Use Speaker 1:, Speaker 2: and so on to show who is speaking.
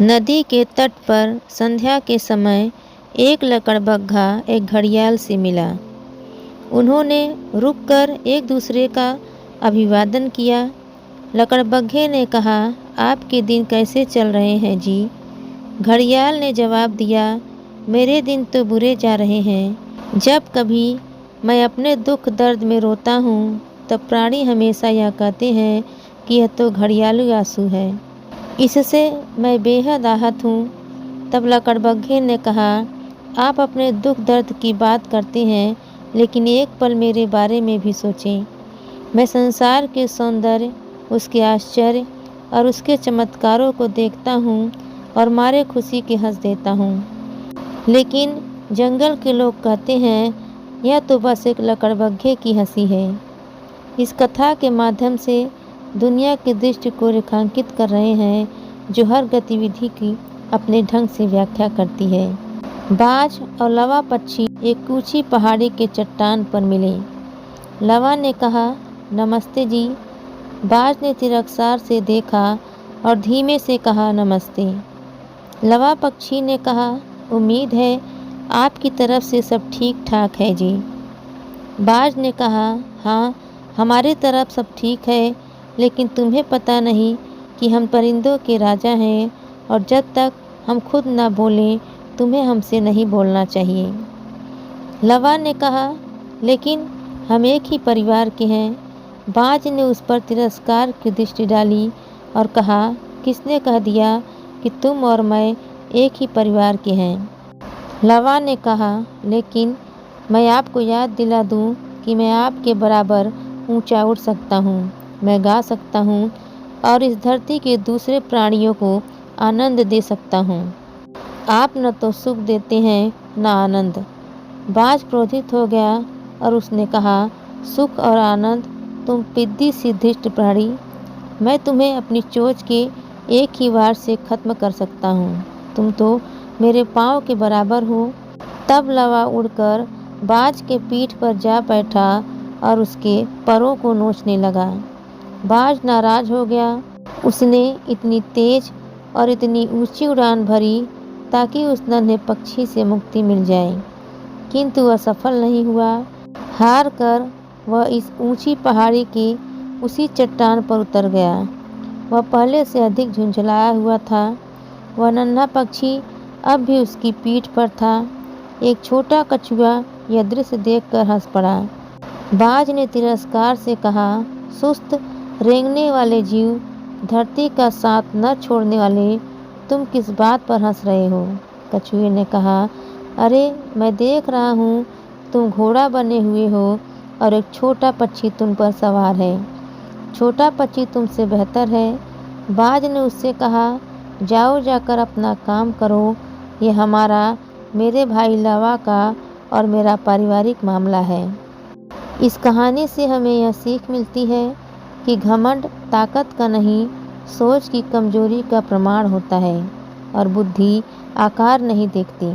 Speaker 1: नदी के तट पर संध्या के समय एक लकड़बग्घा एक घड़ियाल से मिला। उन्होंने रुककर एक दूसरे का अभिवादन किया। लकड़बग्घे ने कहा, आपके दिन कैसे चल रहे हैं जी? घड़ियाल ने जवाब दिया, मेरे दिन तो बुरे जा रहे हैं। जब कभी मैं अपने दुख दर्द में रोता हूँ तब प्राणी हमेशा यह कहते हैं कि यह तो घड़ियालू आंसू है। इससे मैं बेहद आहत हूँ। तब लकड़बग्घे ने कहा, आप अपने दुख दर्द की बात करते हैं, लेकिन एक पल मेरे बारे में भी सोचें। मैं संसार के सौंदर्य, उसके आश्चर्य और उसके चमत्कारों को देखता हूँ और मारे खुशी के हंस देता हूँ। लेकिन जंगल के लोग कहते हैं, यह तो बस एक लकड़बग्घे की हंसी है। इस कथा के माध्यम से दुनिया के दृश्य को रेखांकित कर रहे हैं, जो हर गतिविधि की अपने ढंग से व्याख्या करती है। बाज और लवा पक्षी एक ऊंची पहाड़ी के चट्टान पर मिले। लवा ने कहा, नमस्ते जी। बाज ने तिरस्कार से देखा और धीमे से कहा, नमस्ते। लवा पक्षी ने कहा, उम्मीद है आपकी तरफ से सब ठीक ठाक है जी। बाज ने कहा, हाँ, हमारी तरफ सब ठीक है, लेकिन तुम्हें पता नहीं कि हम परिंदों के राजा हैं और जब तक हम खुद ना बोलें तुम्हें हमसे नहीं बोलना चाहिए। लवा ने कहा, लेकिन हम एक ही परिवार के हैं। बाज ने उस पर तिरस्कार की दृष्टि डाली और कहा, किसने कह दिया कि तुम और मैं एक ही परिवार के हैं? लवा ने कहा, लेकिन मैं आपको याद दिला दूं कि मैं आपके बराबर ऊंचा उड़ सकता हूं, मैं गा सकता हूं और इस धरती के दूसरे प्राणियों को आनंद दे सकता हूं। आप न तो सुख देते हैं न आनंद। बाज क्रोधित हो गया और उसने कहा, सुख और आनंद? तुम पिद्दी सी धृष्ट प्राणी, मैं तुम्हें अपनी चोंच के एक ही वार से खत्म कर सकता हूँ। तुम तो मेरे पाँव के बराबर हो। तब लवा उड़कर बाज के पीठ पर जा बैठा और उसके परों को नोचने लगा। बाज नाराज हो गया। उसने इतनी तेज और इतनी ऊंची उड़ान भरी ताकि उस नन्हे पक्षी से मुक्ति मिल जाए, किंतु वह सफल नहीं हुआ। हार कर वह इस ऊंची पहाड़ी की उसी चट्टान पर उतर गया। वह पहले से अधिक झुंझलाया हुआ था। वह नन्हा पक्षी अब भी उसकी पीठ पर था। एक छोटा कछुआ यह दृश्य देखकर हंस पड़ा। बाज ने तिरस्कार से कहा, सुस्त रेंगने वाले जीव, धरती का साथ न छोड़ने वाले, तुम किस बात पर हंस रहे हो? कछुए ने कहा, अरे मैं देख रहा हूँ तुम घोड़ा बने हुए हो और एक छोटा पक्षी तुम पर सवार है। छोटा पक्षी तुमसे बेहतर है। बाज ने उससे कहा, जाओ जाकर अपना काम करो, ये हमारा, मेरे भाई लवा का और मेरा पारिवारिक मामला है। इस कहानी से हमें यह सीख मिलती है कि घमंड ताकत का नहीं, सोच की कमजोरी का प्रमाण होता है और बुद्धि आकार नहीं देखती।